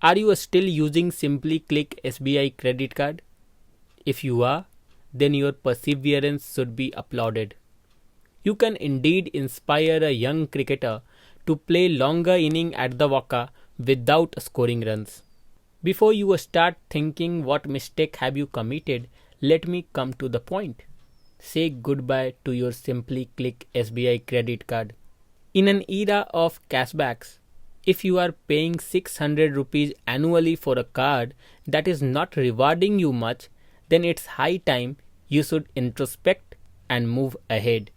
Are you still using SimplyCLICK SBI Credit Card? If you are, then your perseverance should be applauded. You can indeed inspire a young cricketer to play longer innings at the Waka without scoring runs. Before you start thinking what mistake have you committed, let me come to the point. Say goodbye to your SimplyCLICK SBI Credit Card. In an era of cashbacks, if you are paying 600 rupees annually for a card that is not rewarding you much, then it's high time you should introspect and move ahead.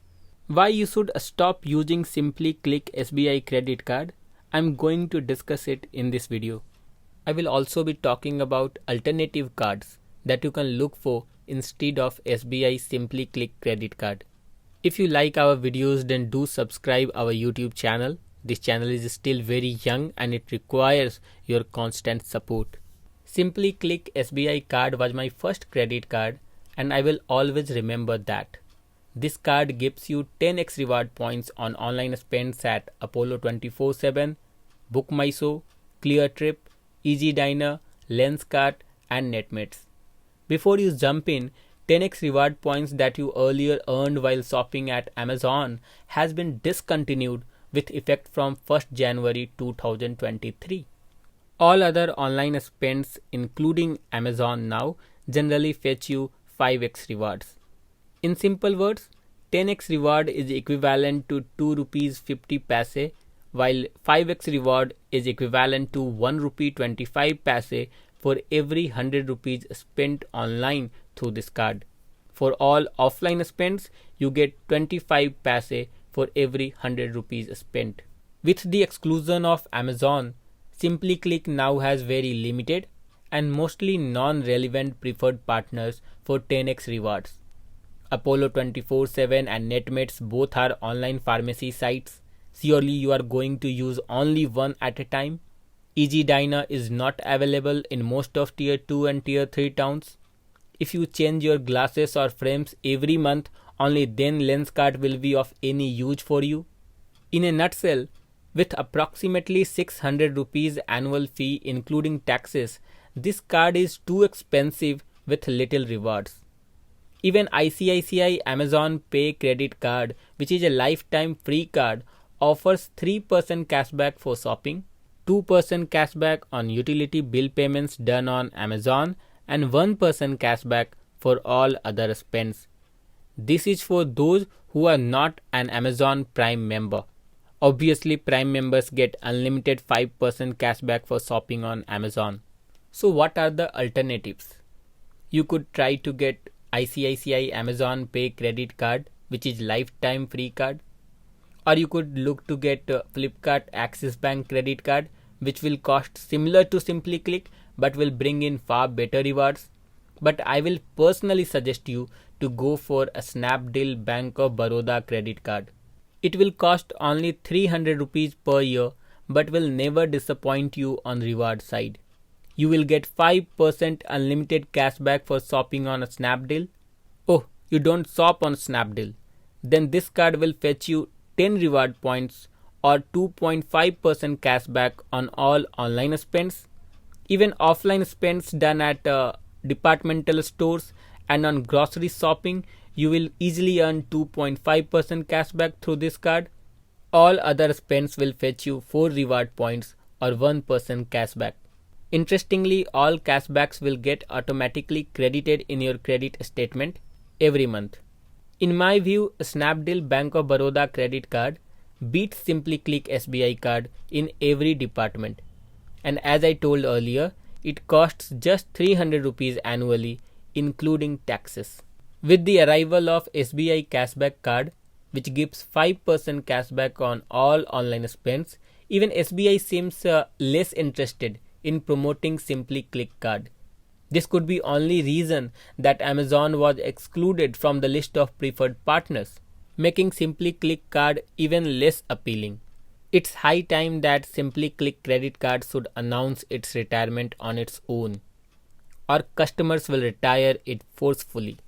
Why you should stop using SimplyCLICK SBI Credit Card? I'm going to discuss it in this video. I will also be talking about alternative cards that you can look for instead of SBI SimplyCLICK Credit Card. If you like our videos, then do subscribe our YouTube channel. This channel is still very young and it requires your constant support. SimplyCLICK SBI card was my first credit card and I will always remember that. This card gives you 10x reward points on online spends at Apollo 24/7, Book My Show, Clear Trip, Easy Diner, Lenskart and Netmates. Before you jump in, 10x reward points that you earlier earned while shopping at Amazon has been discontinued with effect from 1st January 2023. All other online spends including Amazon now generally fetch you 5x rewards. In simple words, 10x reward is equivalent to 2 rupees 50 paise, while 5x reward is equivalent to 1 rupee 25 paise for every 100 rupees spent online through this card. For all offline spends, you get 25 paise for every 100 rupees spent. With the exclusion of Amazon, SimplyCLICK now has very limited and mostly non-relevant preferred partners for 10x rewards. Apollo 24/7 and Netmates both are online pharmacy sites. Surely you are going to use only one at a time. Easy Diner is not available in most of tier 2 and tier 3 towns. If you change your glasses or frames every month, only then Lenskart will be of any use for you. In a nutshell, with approximately 600 rupees annual fee including taxes, this card is too expensive with little rewards. Even ICICI Amazon Pay credit card, which is a lifetime free card, offers 3% cashback for shopping, 2% cashback on utility bill payments done on Amazon, and 1% cashback for all other spends. This is for those who are not an Amazon Prime member. Obviously, Prime members get unlimited 5% cashback for shopping on Amazon. So what are the alternatives? You could try to get ICICI Amazon Pay credit card, which is lifetime free card. Or you could look to get Flipkart Axis Bank credit card, which will cost similar to SimplyCLICK but will bring in far better rewards. But I will personally suggest you to go for a Snapdeal Bank of Baroda credit card. It will cost only 300 rupees per year but will never disappoint you on reward side. You will get 5% unlimited cashback for shopping on a Snapdeal. Oh, you don't shop on Snapdeal? Then this card will fetch you 10 reward points or 2.5% cashback on all online spends. Even offline spends done at departmental stores and on grocery shopping, you will easily earn 2.5% cashback through this card. All other spends will fetch you 4 reward points or 1% cashback. Interestingly, all cashbacks will get automatically credited in your credit statement every month. In my view, Snapdeal Bank of Baroda credit card beats SimplyCLICK SBI card in every department. And as I told earlier, it costs just 300 rupees annually, including taxes. With the arrival of SBI Cashback card, which gives 5% cashback on all online spends, even SBI seems less interested in promoting SimplyCLICK card. This could be only reason that Amazon was excluded from the list of preferred partners, making SimplyCLICK card even less appealing. It's high time that SimplyCLICK credit card should announce its retirement on its own, or customers will retire it forcefully.